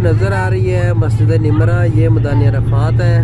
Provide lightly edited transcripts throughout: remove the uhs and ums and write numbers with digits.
نظر آ رہی ہے مسجد نمرہ، یہ میدان عرفات ہے۔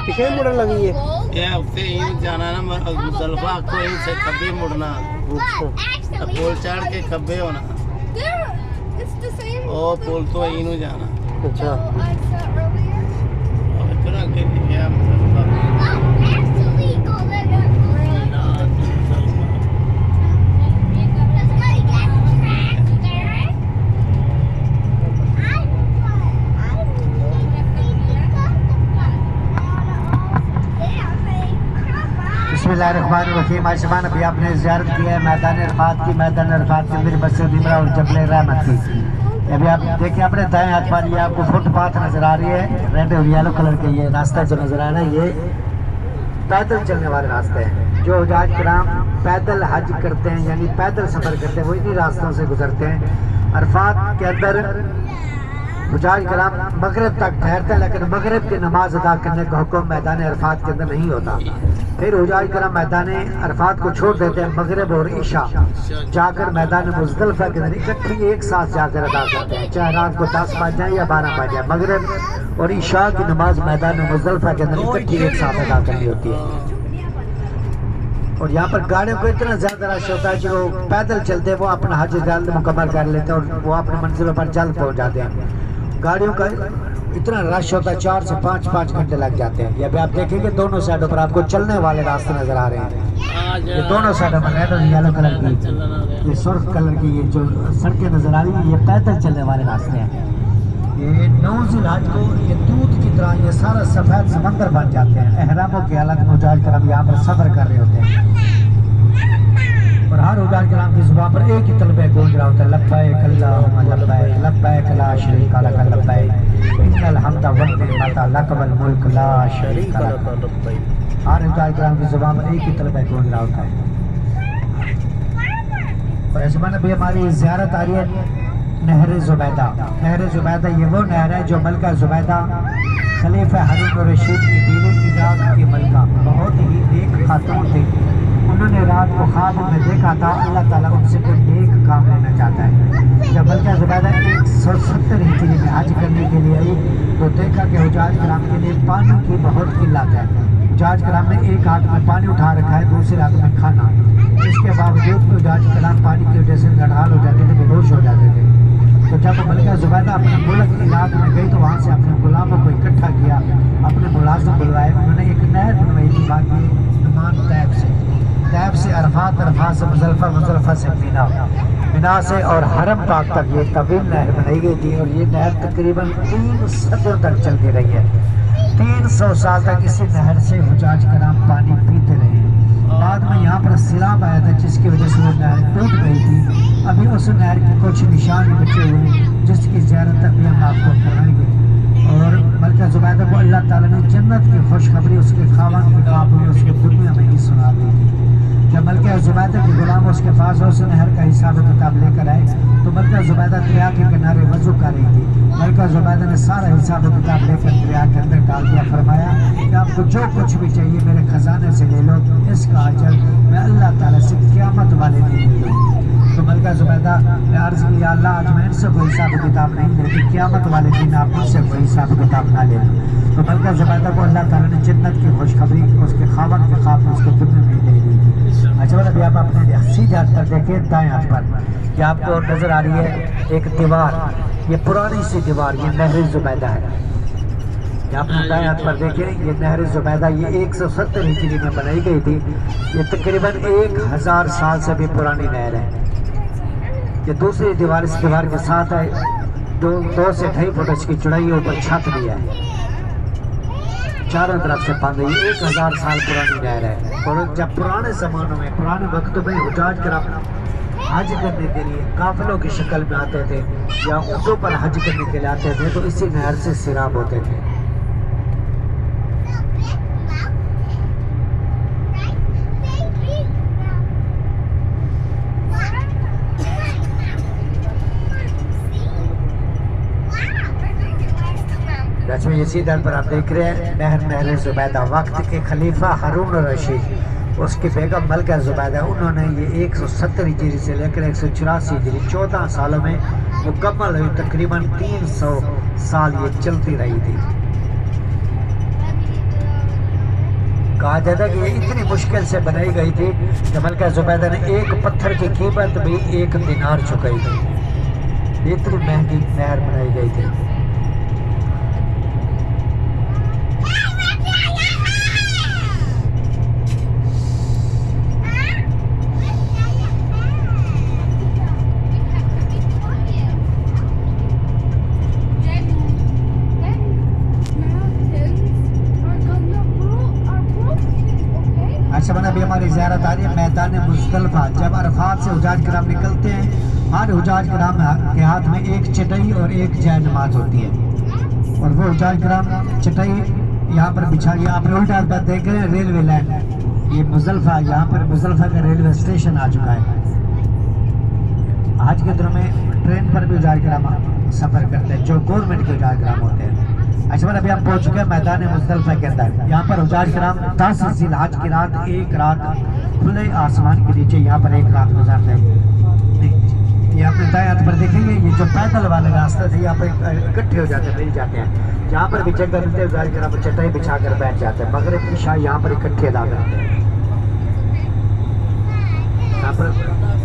کتنے مڑن لگی ہے یہ ہفتے ہی جانا نا مزدلفہ کو ہی سے کبھی مڑنا، پول چڑھ کے کبھی ہونا، او پول تو ہی نو جانا۔ اچھا اتنا کے گیا مزدلفہ۔ بسم اللہ الرحمن الرحیم۔ آج شبان ابھی آپ نے زیارت کی ہے میدان عرفات کی، میدان عرفات کے اندر مسجد نمرہ اور جبل رحمت کی۔ ابھی آپ دیکھیں اپنے دائیں ہاتھ پر یہ آپ کو فٹ پاتھ نظر آ رہی ہے، ریڈ اور یلو کلر کے یہ راستہ جو نظر آ رہا ہے یہ پیدل چلنے والے راستے ہیں۔ جو حجاج کرام پیدل حج کرتے ہیں یعنی پیدل سفر کرتے ہیں وہ انہی راستوں سے گزرتے ہیں۔ عرفات کے اندر حجاج کرام مغرب تک ٹھہرتے ہیں، لیکن مغرب کی نماز ادا کرنے کا حکم میدان عرفات کے اندر نہیں ہوتا۔ پھر حجاج کرام میدان عرفات کو چھوڑ دیتے ہیں، مغرب اور عشاء جا کر میدان مزدلفہ کے اندر اکٹھی ایک ساتھ جا کر ادا کرتے ہیں، چاہے رات کو 10 بج جائے یا 12 بج جائے۔ مغرب اور عشاء کی نماز میدان مزدلفہ کے اندر اکٹھی ایک ساتھ ادا کرنی ہوتی ہے۔ اور یہاں پر گاڑیوں کو اتنا زیادہ رش ہوتا ہے کہ وہ پیدل چلتے ہیں، وہ اپنا حج جلد مکمل کر لیتے ہیں اور وہ اپنی منزلوں پر جلد پہنچ جاتے ہیں۔ گاڑیوں کا اتنا رش ہوتا ہے 4 سے 5 گھنٹے لگ جاتے ہیں۔ یہ بھی آپ دیکھیں گے دونوں سائڈوں پر آپ کو چلنے والے راستے نظر آ رہے ہیں، یہ دونوں سائڈوں پر ریڈ اور یلو کلر کی، یہ سرخ کلر کی یہ جو سڑکیں نظر آ رہی ہیں یہ پیدل چلنے والے راستے ہیں۔ یہ 9 ذی الحج کو یہ دودھ کی طرح یہ سارا سفید سمندر بن جاتے ہیں۔ احراموں کی حالت میں حجاج کرام یہاں پر سفر کر رہے ہوتے ہیں اور ہر حجاج کرام کی زبان پر ایک ہی طلبہ گونج رہا ہوتا ہے، لبیک اللہم لبیک لبیک لا شریک لک لبیک ان الحمد والنعمت لک والملک لا شریک لک۔ ہر حجاج کرام کی زبان پر ایک ہی طلبہ گونج رہا ہوتا ہے۔ اور اس میں بھی ہماری زیارت آ رہی ہے نہر زبیدہ۔ نہر زبیدہ یہ وہ نہر ہے جو ملکہ زبیدہ خلیفہ ہارون الرشید کی بیوی عراق کی ملکہ، بہت ہی نیک خاتون تھی۔ انہوں نے رات کو خواب میں دیکھا تھا اللہ تعالیٰ ان سے کوئی نیک کام لینا چاہتا ہے۔ جب ملکہ زبیدہ 170 ہجری میں حج کرنے کے لیے آئی تو دیکھا کہ حجاج کرام کے لیے پانی کی بہت قلت ہے۔ حجاج کرام نے ایک ہاتھ میں پانی اٹھا رکھا ہے، دوسرے ہاتھ میں کھانا۔ اس کے باوجود حجاج کرام پانی کی وجہ سے نڈھال ہو جاتے تھے، بے ہوش ہو جاتے تھے۔ تو جب ملکہ زبیدہ اپنے ملک عراق میں گئی تو وہاں سے اپنے غلاموں کو اکٹھا کیا، اپنے ملازم بلوائے۔ انہوں نے ایک نہر بنوائی تھی باقی نمان طیب سے عرفات، عرفات سے مزدلفہ، مزدلفہ سے مینا، مینا سے اور حرم پاک تک یہ طویل نہر بنائی گئی تھی۔ اور یہ نہر تقریباً 3 صدیوں تک چلتی رہی ہے۔ 300 سال تک اسی نہر سے حجاج کرام پانی پیتے رہے۔ بعد میں یہاں پر سیلاب آیا تھا جس کی وجہ سے وہ نہر ٹوٹ گئی تھی۔ ابھی اس نہر کے کچھ نشان بچے ہوئے جس کی زیارت ابھی ہم آپ کو کرائیں گے۔ اور ملکہ زبیدہ کو اللہ تعالیٰ نے جنت کی خوشخبری اس کے خاوند کے خواب میں اس کے دنیا میں ہی سنا دی تھی۔ جب ملکہ زبیدہ کے غلام اس کے پاس اس نہر کا حساب و کتاب لے کر آئے تو ملکہ زبیدہ دریا کے کنارے وضو کر رہی تھی۔ ملکہ زبیدہ نے سارا حساب و کتاب لے کر دریا کے اندر ڈال دیا، فرمایا کہ آپ کو جو کچھ بھی چاہیے میرے خزانے سے لے لو، اس کا اجر میں اللہ تعالیٰ سے قیامت والے دن لے لوں۔ تو ملکہ زبیدہ نے عرض کی یا اللہ آج میں ان سے کوئی حساب و کتاب نہیں لیتی، قیامت والے دن آپ ان سے کوئی حساب و کتاب نہ لے لیں۔ تو ملکہ زبیدہ کو اللہ تعالیٰ نے جنت کی خوشخبری اس کے خاوند کے خواب میں اس کو دنیا میں دے دی تھی۔ اچھا ابھی آپ اپنے سیدھے ہاتھ پر دیکھیں، دائیں ہاتھ پر یہ آپ کو نظر آ رہی ہے ایک دیوار، یہ پرانی سی دیوار، یہ نہر زبیدہ ہے۔ یہ آپ دائیں ہاتھ پر دیکھیں یہ نہر زبیدہ، یہ 170 ہجری میں بنائی گئی تھی۔ یہ تقریباً 1000 سال سے بھی پرانی نہر ہے۔ یہ دوسری دیوار اس دیوار کے ساتھ ہے، 2 سے 2.5 فٹ اس کی چڑھائی، اوپر چھت بھی ہے۔ चारों तरफ से बंद है। ये 1000 साल पुरानी नहर है। और जब पुराने ज़मानों में, पुराने वक्तों में हुजाज करम हज करने के लिए काफिलों की शक्ल में आते थे या ऊँटों पर हज करने के लिए आते थे, तो इसी नहर से सैराब होते थे। रस्म इसी दर पर आप देख रहे हैं नहर ज़ुबैदा। वक्त के खलीफा हारून रशीद, उसकी बेगम मलका ज़ुबैदा, उन्होंने ये 170 हिजरी से लेकर 184 हिजरी 14 सालों में मुकम्मल हुई। तकरीबन 300 साल ये चलती रही थी। कहा जाता है कि ये इतनी मुश्किल से बनाई गई थी कि मलका ज़ुबैदा ने एक पत्थर की कीमत भी 1 दिनार चुकाई थी। इतनी महंगी नहर बनाई गई थी। अभी हमारी ज़ियारत आ रही है मैदान मुज़दलिफ़ा। जब अरफात से हुजाज किराम निकलते हैं, हर हुजाज किराम के हाथ में एक चटाई और एक जय नमाज होती है। और वो हुजाज किराम चटाई यहाँ पर बिछा के, आपने उल्टा हाथ देख रहे हैं रेलवे लाइन, ये मुज़दलिफ़ा, यहाँ पर मुज़दलिफ़ा का रेलवे स्टेशन आ चुका है। आज के दिनों में ट्रेन पर भी हुजाज किराम सफ़र करते हैं, जो गवर्नमेंट के हुजाज किराम होते हैं। अच्छा, अभी हम पहुंच चुके हैं मैदान मुज़दलिफ़ा के अंदर। यहाँ पर हुजाज किराम 10 ज़िलहज की रात एक रात खुले आसमान के नीचे यहाँ पर एक रात गुजारते हैं। ये अपने दाएं हाथ पर देखेंगे, ये जो पैदल वाला रास्ता था, यहाँ पर इकट्ठे हो जाते हैं, मिल जाते हैं। जहाँ पर भी जगह मिलते हैं हुजाज किराम चटाई बिछा कर बैठ जाते हैं। मगरिब की शाह यहाँ पर इकट्ठे अदा करते हैं। यहाँ पर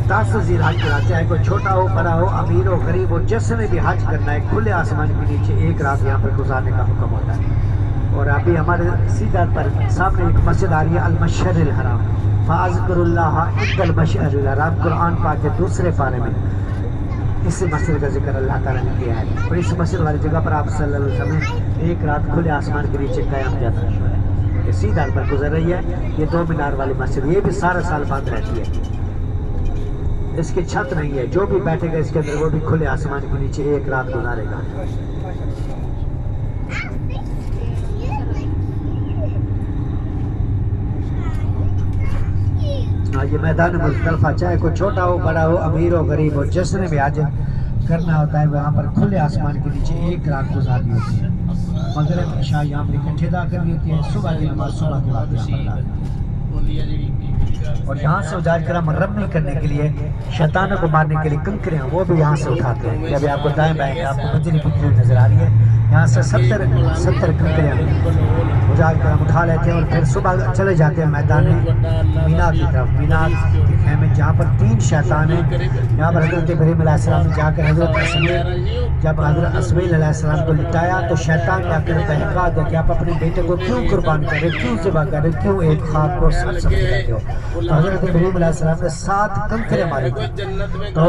10 ज़िलहज की रात, चाहे कोई छोटा हो, बड़ा हो, अमीर हो, गरीब हो, जिसने भी हज करना है, खुले आसमान के नीचे एक रात यहाँ पर गुजारने का हुक्म होता है। और अभी हमारे सीधा पर सामने एक मस्जिद आ रही है, अल-मशअरिल हराम, फ़ाज़कुरुल्लाह इंदल मशअरिल हराम। कुरान पाक के दूसरे पारे में इस मस्जिद का जिक्र अल्लाह ताला ने किया है। और इस मस्जिद वाली जगह पर आप सल्लल्लाहु अलैहि वसल्लम एक रात खुले आसमान के नीचे क़याम किया था। ये सीधा पर गुजर रही है, ये 2 मीनार वाली मस्जिद, ये भी सारा साल बंद रहती है। इसकी छत नहीं है, जो भी बैठेगा इसके अंदर वो भी खुले आसमान के नीचे एक रात गुजारेगा। ये मैदान मुज़दलिफ़ा, चाहे कोई छोटा हो, बड़ा हो, अमीर हो, गरीब हो, जिसने भी हज करना होता है वहाँ पर खुले आसमान के नीचे एक रात गुजारनी होती है। मगरिब इशा यहाँ पर इकट्ठे अदा करनी होती है। सुबह की नमाज सुबह के बाद यहाँ पर। और यहाँ से हुजाज किराम रमी करने के लिए, शैतानों को मारने के लिए कंकरियाँ वो भी यहाँ से उठाते हैं। अभी आपको दाएं बाएं आपको बजरी पुतली नजर आ रही है, यहाँ से 70 कंकरियाँ हुजाज किराम उठा लेते हैं। और फिर सुबह चले जाते हैं मैदान मीना की तरफ। मीना के खेमे जहाँ पर 3 शैतान हैं, यहाँ पर हज़रत इब्राहीम अलैहिस्सलाम ने जाकर जब हज़रत इस्माईल अलैहिस्सलाम को लिटाया तो शैतान ने आकर बहका दिया कि आप अपने बेटे को क्यों कुर्बान कर रहे, क्यों ज़िबा कर रहे, क्यों एक खाक को समझ रहे हो। तो हज़रत इब्राहीम अलैहिस्सलाम ने 7 कंकरे मारे। तो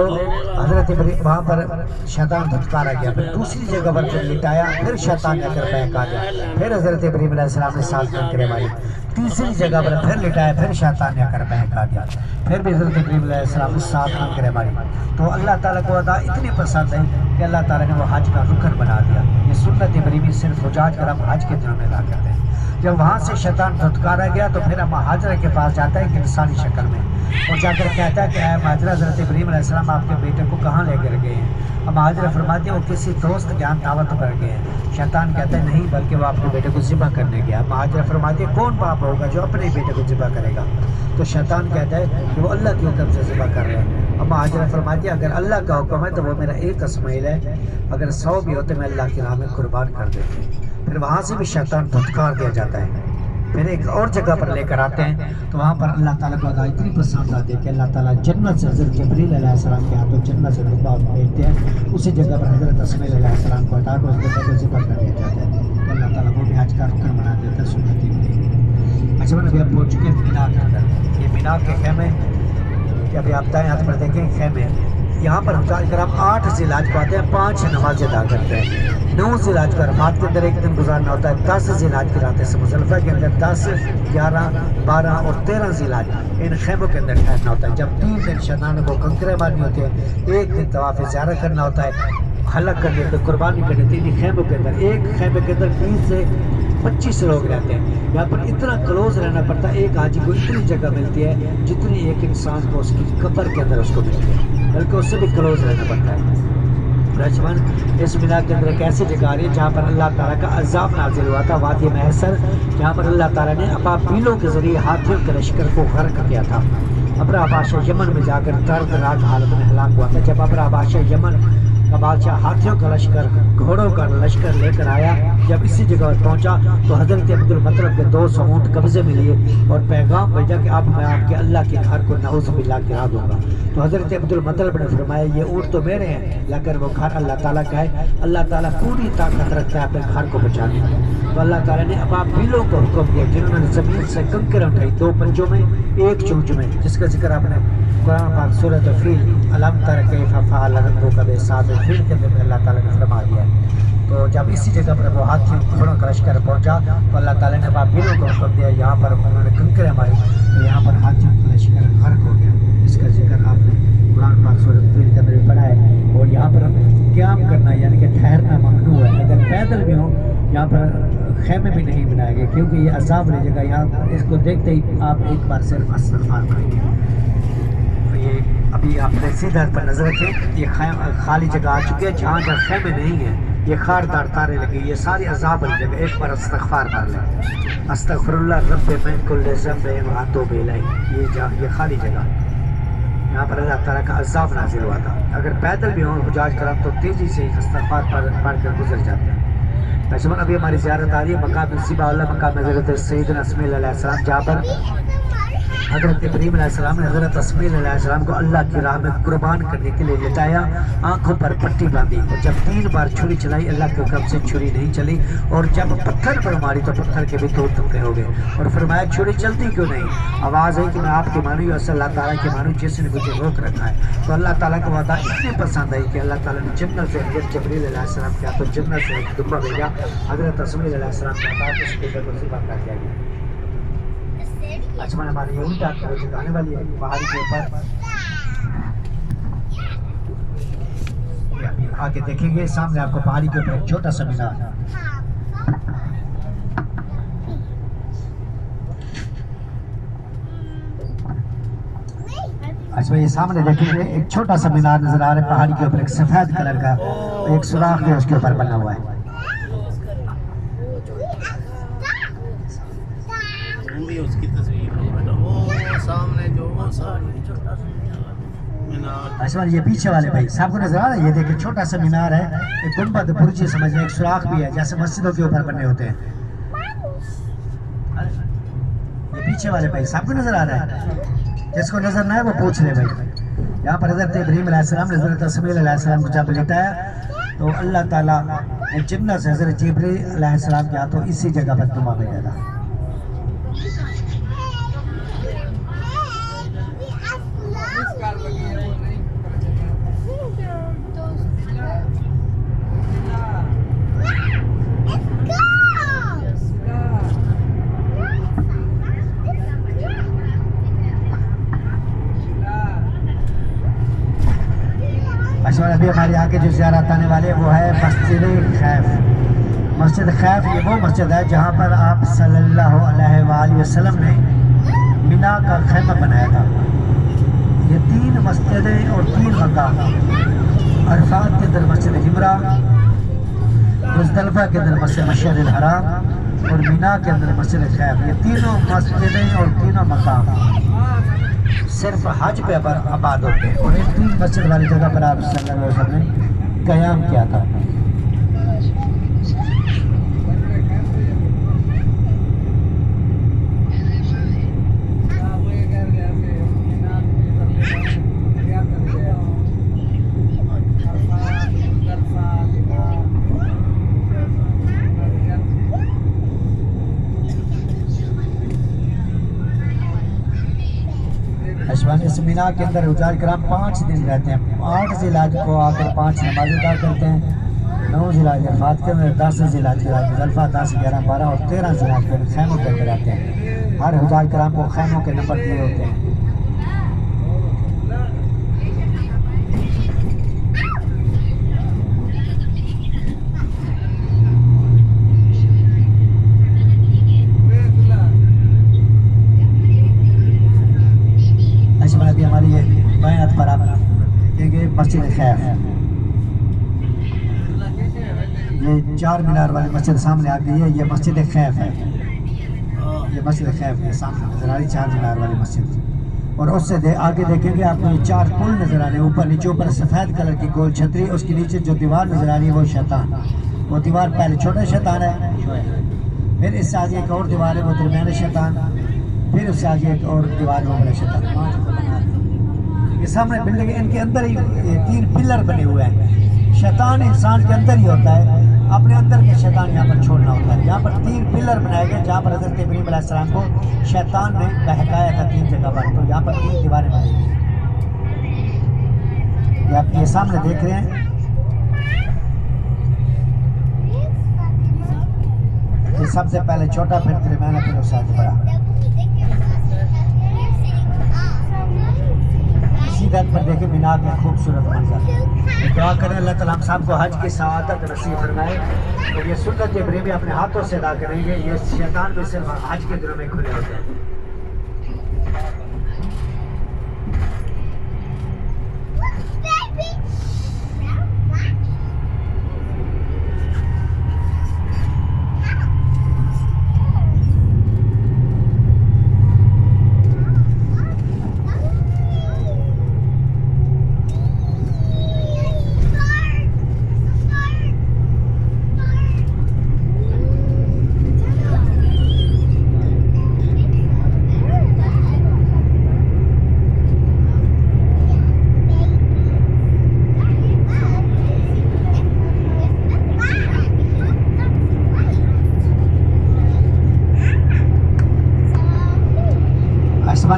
हज़रत इब्राहीम वहाँ पर शैतान धुतकारा गया, फिर दूसरी जगह पर जब लिटाया फिर शैतान ने आकर बहका दिया, फिर हज़रत इब्राहीम अलैहिस्सलाम ने 7 कंकरे मारे। तीसरी जगह पर फिर लिटाया, फिर शैतान ने आकर बहका दिया, फिर भी हज़रत इब्राहीम अलैहिस्सलाम ने 7 कंकरे मारी। तो अल्लाह ताला को अदा इतनी पसंद है कि अल्लाह ताला ने वो हज का रुकन बना दिया। ये सुन्नत इब्राहीमी सिर्फ हुजाज किराम हज के दिनों में अदा करते हैं। जब वहाँ से शैतान धुतकारा गया तो फिर हम हाजरा के पास जाता है एक इंसानी शक्ल में, और जाकर कहता है कि ऐ हाजरा, हज़रत इब्राहीम अलैहिस्सलाम आपके बेटे को कहाँ लेकर गए हैं? अब हाजरा फरमाते हैं वो किसी दोस्त के यहाँ दावत पर गए हैं। शैतान कहता है नहीं, बल्कि वो अपने बेटे को ज़िबा करने गया। अब हाजरा फरमाते हैं कौन बाप होगा जो अपने बेटे को ज़िबा करेगा? तो शैतान कहता है कि वो अल्लाह के हुक्म से ज़िबा कर रहे हैं। अब हाजरा फरमाती है अगर अल्लाह का हुक्म है तो वो मेरा एक इस्माईल है, अगर 100 भी होते मैं अल्लाह की राह में कुर्बान कर देते। फिर वहाँ से भी शैतान धुतकार दिया जाता है। फिर एक और जगह पर लेकर आते हैं तो वहाँ पर अल्लाह ताला को अदा इतनी पसंद आती है कि अल्लाह ताला जन्नत से हज़रत जिब्रील अलैहिस्सलाम के हाथों जन्नत से रुतबा भेजते हैं। उसी जगह पर हज़रत इस्माईल अलैहिस्सलाम को हटा कर उस जगह को ज़िबा कर दिया जाता है। तो अल्लाह ताला वो भी आज का रुकन बना देता है सुन्नत इब्राहीमी। अच्छा, मैंने अभी पहुँच चुके हैं मीना के अंदर। ये मीना के खेमे, कि अभी आप दाएं हाथ पर देखें खेमे, यहाँ पर हज़ार करम 8 ज़िलहज को आते हैं, 5 नमाज़ अदा करते हैं। 9 ज़िलहज को अरफात के अंदर एक दिन गुजारना होता है। 10 ज़िलहज की रातें से मुज़दलिफ़ा के अंदर 10, 11, 12 और 13 ज़िलहज इन खेमों के अंदर ठहरना होता है। जब 3 दिन शैतान को कंकरे मारनी होती है, एक दिन तवाफ़ ज़ियारत करना होता है, हलक करने पे कुर्बानी करनी होती है। खेमों के अंदर एक खेमे के अंदर 20 से 25 लोग रहते हैं। यहाँ पर इतना क्लोज रहना पड़ता है, एक हाजी को इतनी जगह मिलती है जितनी एक इंसान को उसकी कब्र के अंदर उसको मिलती है, बल्कि उससे भी क्लोज रहना पड़ता है। रजमन इस मीना के अंदर एक ऐसी जगह आ रही है जहाँ पर अल्लाह ताला का अज़ाब नाजिल हुआ था, वादी महसर, जहाँ पर अल्लाह ताला ने अबाबीलों के ज़रिए हाथियों के लश्कर को गर्क किया था। अबरा बादशाह यमन में जाकर दर्दनाक हालत में हलाक हुआ था। जब अबरा बादशाह यमन का बादशाह हाथियों का लश्कर, घोड़ों का लश्कर लेकर आया, जब इसी जगह पर पहुंचा तो हज़रत अब्दुल मतलब के 200 ऊँट कब्जे में लिए और पैगाम भेजा कि अब मैं आपके अल्लाह के घर को नाउज़ बिल्लाह गिरा दूंगा। तो हज़रत अब्दुल मतलब ने फरमाया ये ऊँट तो मेरे हैं, लेकिन वो घर अल्लाह ताला का है। अल्लाह ताला पूरी ताकत रखता है अपने घर को बचाने की। तो अल्लाह ताला ने अबाबीलों को हुक्म दिया जिन्होंने ज़मीन से कंकड़ उठाई, 2 पंजों में 1 चूंच में, जिसका जिक्र आपने कुरान पाक सूरत फील अलम तर कैफ़ फ़अल रब्बुका बिअस्हाबिल फील के अंदर अल्लाह ताला ने फरमा दिया है। तो जब इसी जगह पर वो हाथियों घोड़ों का लश्कर पहुंचा तो अल्लाह ताला ने अबाबीलों को हुक्म दिया, यहाँ पर उन्होंने कंकरे मारी तो यहाँ पर हाथियों का लश्कर गर्क हो गया। इसका जिक्र आपने कुरान पाक सूरत फील के अंदर भी पढ़ा है। और यहाँ पर क़याम करना यानी कि ठहरना ममनू है। अगर पैदल भी हो यहाँ पर खेमे भी नहीं बनाए गए, क्योंकि ये अज़ाब वाली जगह, यहाँ इसको देखते ही आप एक बार सिर्फ इस्तिग़फ़ार करेंगे। तो ये अभी आपने सीधा पर नजर रखें, ये खाली जगह आ चुकी है जहाँ जहाँ खेमे नहीं है, ये खारदार तारे लगे, ये सारी अज़ाब वाली जगह। एक बार इस्तिग़फ़ार कर लें, अस्तग़फ़िरुल्लाह रब्बी मिन कुल्लि ज़ंबिन व अतूबु इलैह। ये खाली जगह, यहाँ पर अल्लाह ताला का अज़ाब नाज़िल हुआ था। अगर पैदल भी हो हुजाज करम तो तेज़ी से इस्तिग़फ़ार पढ़ कर गुजर जाते हैं। तशमन अभी हमारी ज़ियारत आ रही है मकाम सिबाउल्लाह, मकाम हज़रत सैयदना इस्माइल अलैहिस्सलाम, जहाँ पर हज़रत इब्राहीम अलैहिस्सलाम ने हज़रत इस्माइल अलैहिस्सलाम को अल्लाह की राह में कुर्बान करने के लिए लिटाया, आंखों पर पट्टी बांधी और जब 3 बार छुरी चलाई, अल्लाह के हुक्म से छुरी नहीं चली और जब पत्थर पर मारी तो पत्थर के भी 2 टुकड़े हो गए। और फरमाया छुरी चलती क्यों नहीं? आवाज़ है कि मैं आपके मानू या अल्लाह ताला के मानू जिसने मुझे रोक रखा है। तो अल्लाह ताला का वादा इतनी पसंद आई कि अल्लाह ताला ने जन्नत से हज़रत जिब्रील अलैहिस्सलाम किया तो जन्नत से एक दुम्बा भेजा, हज़रत इस्माइल अलैहिस्सलाम का था तो उसके ऊपर ज़िबा कर दिया गया। लक्ष्मण हमारी ये उल्टा तरफ आने वाली है पहाड़ी के ऊपर। आगे देखेंगे सामने आपको पहाड़ी के ऊपर एक छोटा सा मीनार। अच्छा ये सामने देखेंगे एक छोटा सा मीनार नजर आ रहा है पहाड़ी के ऊपर, एक सफेद कलर का एक सुराख है उसके ऊपर बना हुआ है। उसकी तस्वीर वो सामने जो मीनार, ये पीछे वाले भाई साहब को नजर आ रहा है, ये देखिए छोटा सा मीनार है, एक गुंबद बुर्ज समझिए, एक सुराख भी है जैसे मस्जिदों के ऊपर बने होते हैं। ये पीछे वाले भाई साहब को नजर आ रहा है, जिसको नजर ना है वो पूछ ले भाई। यहाँ पर हज़रत इब्राहीम अलैहिस्सलाम ने हज़रत इस्माइल अलैहिस्सलाम को जब लिटाया तो अल्लाह ताला ने जन्नत से हज़रत जिब्रील अलैहिस्सलाम के हाथों इसी जगह पर दुआ भेजा था। अभी हमारे आगे जो ज़ियारत आने वाले वो है मस्जिद खैफ। मस्जिद खैफ ये वो मस्जिद है जहाँ पर आप सल्लल्लाहु अलैहि वसल्लम ने मिना का खैमा बनाया था। ये 3 मस्जिदें और 3 मकाम, अरफात के अंदर मस्जिद हिमरा, मुज़दलिफ़ा के अंदर मस्जिद मशअरिल हराम और मिना के अंदर मस्जिद खैफ, ये तीनों मस्जिदें और तीनों मकाम सिर्फ हज पे आबाद होते हैं। और एक 3 मस्जिद वाली जगह पर आप सल्लल्लाहु अलैहि वसल्लम ने क़याम किया था। اس مینا کے اندر حجاج کرام 5 دن رہتے ہیں. 8 ذی الحج کو آ کر 5 نمازیں ادا کرتے ہیں. 9 ذی الحج عرفات کے اندر، 10 ذی الحج مزدلفہ، 10، 11، 12 اور 13 ذی الحج کے خیموں کے اندر رہتے ہیں. ہر حجاج کرام کو خیموں کے نمبر دیے ہوتے ہیں. ابھی ہماری یہ بائیں ہاتھ پر آپ دیکھیں گے مسجد خیف. یہ 4 مینار والی مسجد سامنے آ گئی ہے، یہ مسجد خیف ہے. یہ مسجد خیف ہے سامنے نظر آ رہی 4 مینار والی مسجد. اور اس سے آگے دیکھیں گے آپ کو یہ 4 پل نظر آ رہے ہیں اوپر نیچے. اوپر سفید کلر کی گول چھتری، اس کے نیچے جو دیوار نظر آ رہی ہے وہ شیطان. وہ دیوار پہلے چھوٹا شیطان ہے، پھر اس سے آگے ایک اور دیوار ہے وہ درمیان شیطان، پھر اس سے آگے ایک اور دیوار ہے وہ بڑا شیطان. یہ سامنے بلڈنگ، ان کے اندر ہی 3 پلر بنے ہوئے ہیں. شیطان انسان کے اندر ہی ہوتا ہے، اپنے اندر کے شیطان یہاں پر چھوڑنا ہوتا ہے. یہاں پر 3 پلر بنائے گئے جہاں پر حضرت ابراہیم علیہ السلام کو شیطان نے بہکایا تھا 3 جگہ پر. تو یہاں پر 3 دیواریں بنائی گئی. یہ آپ یہ سامنے دیکھ رہے ہیں، یہ سب سے پہلے چھوٹا، پھر درمیانا، پھر اس سے آگے بڑا. سیدھت پر دیکھیں مینا کا خوبصورت منظر. دعا کریں اللہ تعالیٰ ہم سب کو حج کی سعادت نصیب فرمائے. اور یہ سنت ابراہیمی اپنے ہاتھوں سے ادا کریں گے. یہ شیطان بھی صرف حج کے دنوں میں کھلے ہوتے ہیں.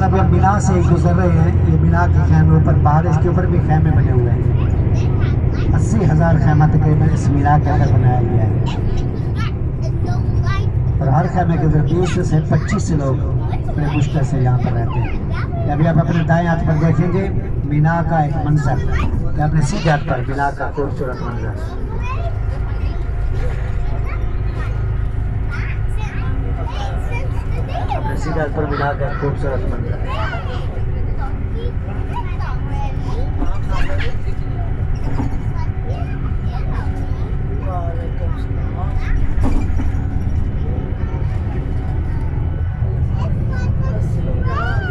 ابھی ہم مینا سے گزر رہے ہیں. یہ مینا کے خیمے اوپر باہر اس کے اوپر بھی خیمے بنے ہوئے ہیں. 80,000 خیمہ تقریباً اس مینا کے اندر بنایا گیا ہے. اور ہر خیمے کے اندر 20 سے 25 لوگ بڑے مشکل سے یہاں پر رہتے ہیں. ابھی آپ اپنے دائیں ہاتھ پر دیکھیں گے مینا کا ایک منظر، اپنے سیدھے ہاتھ پر مینا کا خوبصورت منظر. سیدھا پر ملا کر خوبصورت منظر.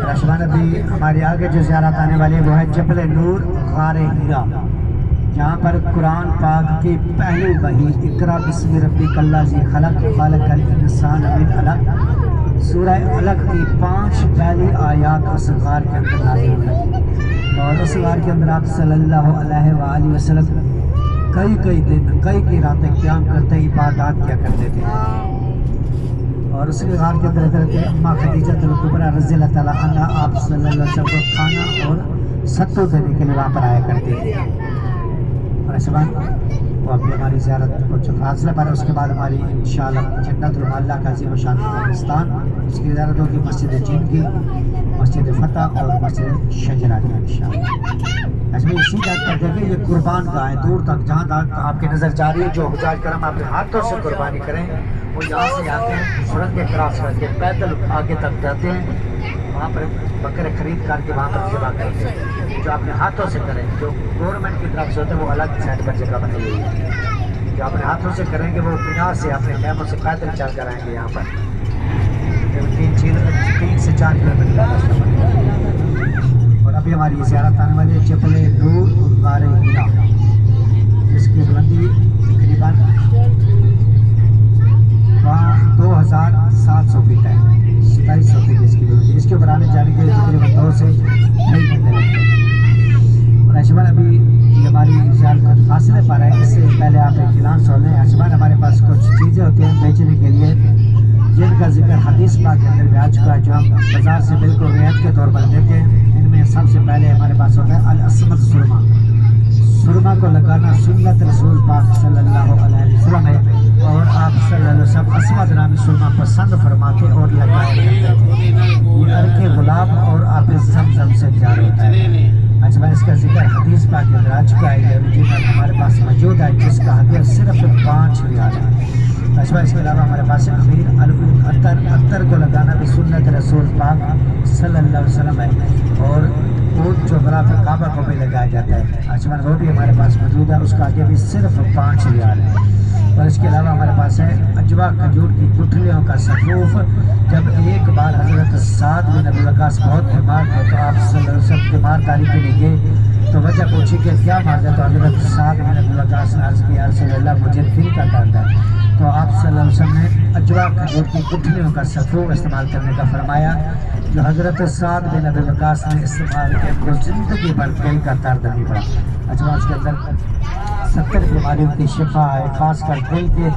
رشمان ابھی ہمارے آگے جو زیارت آنے والی ہے وہ ہے جبل نور غار ہیرا، جہاں پر قرآن پاک کی پہلی وحی اقرا بسم ربک الذی خلق خلق الانسان من علق سورہ علق کی 5 پہلی آیات اس غار کے اندر نازل ہوئی. اور اس غار کے اندر آپ صلی اللہ علیہ وآلہ وسلم کئی دن کئی راتیں قیام کرتے عبادات کیا کرتے تھے. اور اس کے غار کے اندر حضرت اماں خدیجہ الکبریٰ رضی اللہ تعالیٰ عنہ آپ صلی اللہ علیہ وسلم کو کھانا اور ستو دینے کے لیے وہاں پر آیا کرتے تھے. اور اس بات وہ ابھی ہماری زیارت کچھ فاصلے پر ہے. اس کے بعد ہماری انشاءاللہ جنت المعلیٰ کا عظیم الشان قبرستان، اس کی زیارت ہوگی مسجد جن کی، مسجد فتح اور مسجد شجرہ کی انشاءاللہ. اس میں اسی جگہ پر دیکھیں یہ قربان گاہ ہے، دور تک جہاں تک آپ کی نظر جا رہی ہے. جو حجاج کرام اپنے ہاتھوں سے قربانی کریں وہ یہاں سے آتے ہیں، سڑک کے کراس کر کے پیدل آگے تک جاتے ہیں، وہاں پر بکرے خرید کر کے وہاں پر ذبح کرتے ہیں. جو اپنے ہاتھوں سے کریں، جو گورنمنٹ کی طرف سے ہوتے ہیں وہ الگ سائڈ پر جگہ بنی ہوئی ہے. جو اپنے ہاتھوں سے کریں گے وہ مینا سے اپنے خیموں سے پیدل چل کر آئیں گے. یہاں پر 3 سے 4 کلومیٹر کا راستہ بنتا ہے. اور ابھی ہماری زیارت آنے والی ہے جبل نور غار ہیرا، جس کی بلندی تقریباً 2700 فٹ ہے. 2700 فٹ اس کی بلندی. اس کے اوپر آنے جانے کے لیے تقریباً 2 سے 2.5 گھنٹے لگتے ہیں. اور ایشمان ابھی یہ ہماری زیارت کچھ فاصلے پر ہے. اس سے پہلے آپ ایک اعلان سن لیں. ایشمان ہمارے پاس کچھ چیزیں ہوتی ہیں بیچنے کے لیے جن کا ذکر حدیث پاک کے اندر بھی آ چکا ہے، جو ہم بازار سے بالکل رعایت کے طور پر دیتے ہیں. ان में सबसे पहले हमारे पास होता है अल अस्मत सुरमा। सुरमा को लगाना सुन्नत रसूल पाक सल्लल्लाहु अलैहि वसल्लम है और आप सल्लल्लाहु अलैहि वसल्लम अस्मत नामी सुरमा पसंद फरमाते और लगाया करते हैं। ये अर्के गुलाब और आप ज़मज़म से तैयार होता है। अच्छा मैं इसका जिक्र हदीस पाक के अंदर आ चुका है, ये ओरिजिनल हमारे पास मौजूद है जिसका हदीस सिर्फ 5 रियाल है। अच्छा इसके अलावा हमारे पास अमीर अलूद अत्तर को लगाना भी सुन्नत रसूल पाक सल्लल्लाहु अलैहि वसल्लम है और ऊँट जो बराफ काबा को भी लगाया जाता है। अच्छा वो भी हमारे पास मौजूद है, उसका आगे भी सिर्फ 5 रियाल है। और इसके अलावा हमारे पास है अजवा खजूर की गुठलियों का सफूफ। जब एक बार हजरत साद बिन अबी वक्कास बहुत बीमार थे तो आप सल्लल्लाहु अलैहि वसल्लम बीमारदारी के लिए गए तो वजह पूछी कि क्या मार है, तो हजरत साद बिन अबी वक्कास ने अर्ज़ किया रसूलल्लाह मुझे दिल का दर्द है। तो आप सल्लल्लाहु अलैहि वसल्लम ने अजवा खजूर की गुठलियों का सफूफ इस्तेमाल करने का फरमाया, जो हजरत साद बिन अबी वक्कास ने इस्तेमाल किया तो ज़िंदगी भर दिल का दर्द नहीं पड़ा। अजवा के अंदर 70 बीमारियों की शिफा है, खासकर दिल के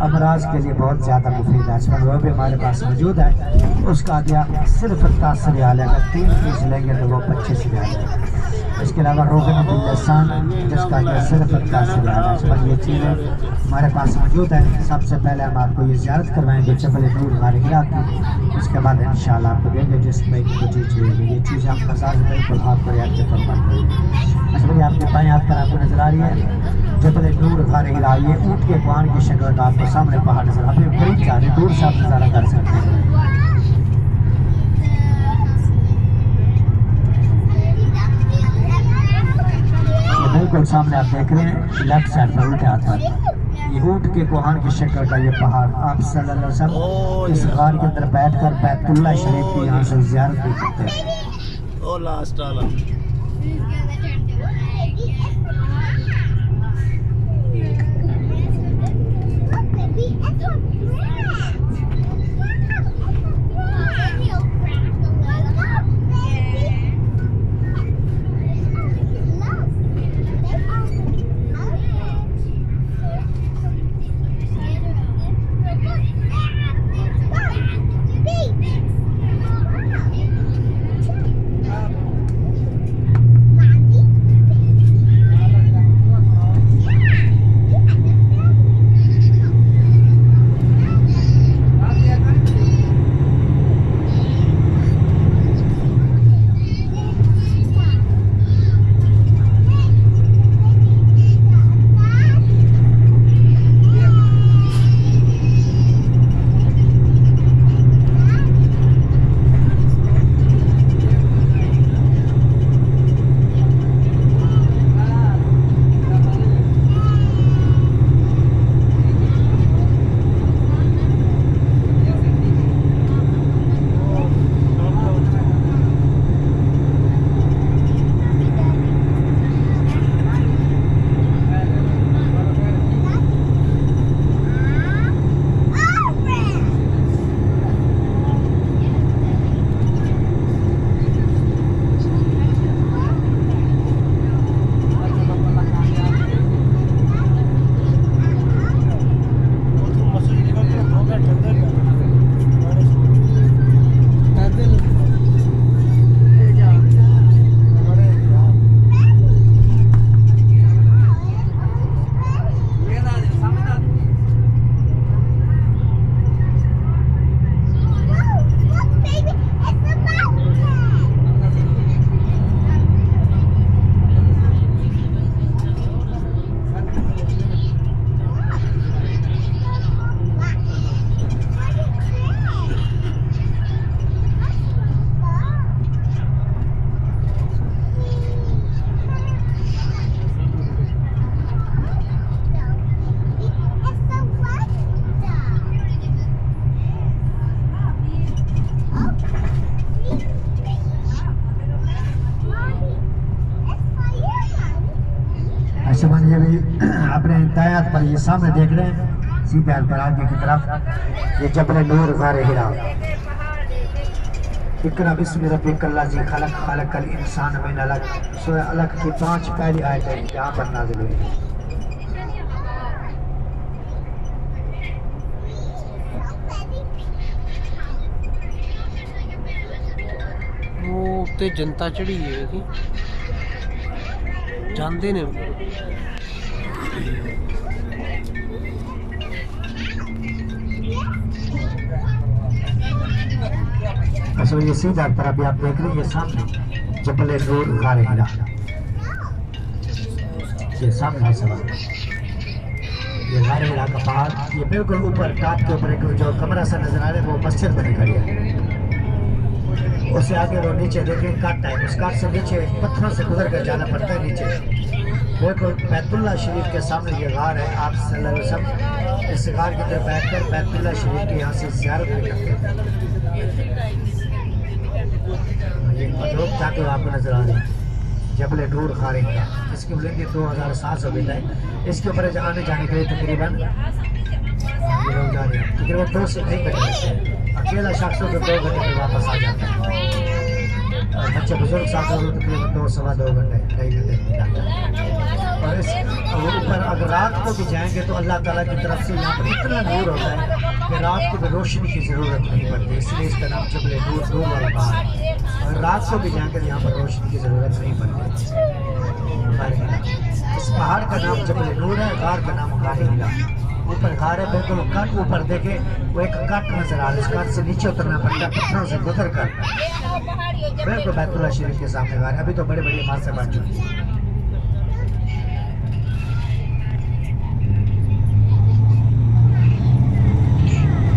अमराज के लिए बहुत ज़्यादा मुफीद है। वो भी हमारे पास मौजूद है, उसका दिया सिर्फ 10 रियाल है। अगर 3 पीस लेंगे तो वो 25 रियाल है। इसके अलावा रोगन बिल्लसान जिसका दिया सिर्फ 10 रियाल है। ये चीज़ें हमारे पास मौजूद है। सबसे पहले हम आपको ये ज़ियारत करवाएंगे जबल नूर हमारे गिरा की, उसके बाद इंशाल्लाह आपको देंगे जिस भाई की जो चीज़ चाहिए। ये चीज़ हम बाजार में बिल्कुल आपको रियायत के फरमा करेंगे। अच्छा भाई आपके बाएं हाथ पर आपको नजर आ रही है जबल नूर हमारे गिरा, ये ऊँट के पान की शक्ल का आपको सामने पहाड़ नजर आप करीब जा रहे दूर से आप नज़ारा कर सकते हैं। बिल्कुल सामने आप देख रहे हैं लेफ्ट साइड पर उल्टे हाथ पर ये ऊँट के कोहान की शक्ल का ये पहाड़। आप सल्लल्लाहु अलैहि वसल्लम इस गार के अंदर बैठकर बैतुल्लाह शरीफ की यहाँ से ज़ियारत भी करते हैं। ओ लास्ट वाला ये भी अपने दाएं हाथ पर ये सामने देख रहे हैं सीधे हाथ पर आगे की तरफ ये जबल नूर गारे हिरा। इकरा बिस्मि रब्बिकल लज़ी खलक खलकल इंसान मिन अलक, सूरह अलक की 5 पहली आयतें यहाँ पर नाज़िल हुई। उत्ते जनता चढ़ी है कि जाते ने अच्छा ये सीधा तरफ भी आप देख रहे हैं, ये सामने जबल नूर गारे हिरा, ये सामने सवाल ये गारे हिरा का पहाड़, ये बिल्कुल ऊपर टॉप के ऊपर एक जो कमरा सा नजर आ रहा है वो मस्जिद बनी खड़ी है। उससे आगे वो नीचे देखें काट है, उस काट से नीचे पत्थरों से गुजर कर जाना पड़ता है नीचे। बिल्कुल बैतुल्लाह शरीफ के सामने ये गार है। आप सल्लल्लाहु अलैहि वसल्लम इस गार के अंदर बैठकर बैतुल्लाह शरीफ की यहाँ से ज़ियारत भी करते हैं। ये मदरूब ताकि आपको नजर आ रही है जबल नूर खारिक का, इसकी बुलंदी 2700 फीट है। इसके ऊपर आने जाने के लिए तकरीबन 2 से 3 घंटे, अकेला शख्स तो 2 घंटे में वापस आ जाता है, और बच्चे बुजुर्ग साथ हो तो तकरीबन 2 सवा 2 घंटे 2.5 घंटे। और इस ऊपर अगर रात को भी जाएंगे तो अल्लाह ताला की तरफ से यहाँ पर इतना नूर होता है कि रात को भी रोशनी की ज़रूरत नहीं पड़ती, इसलिए इसका नाम जबल नूर, नूर वाला पहाड़ है। और रात को भी जाएंगे तो यहाँ पर रोशनी की ज़रूरत नहीं पड़ती। इस पहाड़ का नाम जबल नूर है, गार का नाम गारे हिरा। ऊपर गार है, बिल्कुल कट ऊपर देखे वो एक कट नजर आ रहा है, उस कट से नीचे उतरना पड़ता है पत्थरों से गुजर कर। बिल्कुल बैतुल्लाह शरीफ के सामने गार है। अभी तो बड़ी बड़ी इमारतें बन चुकी हैं।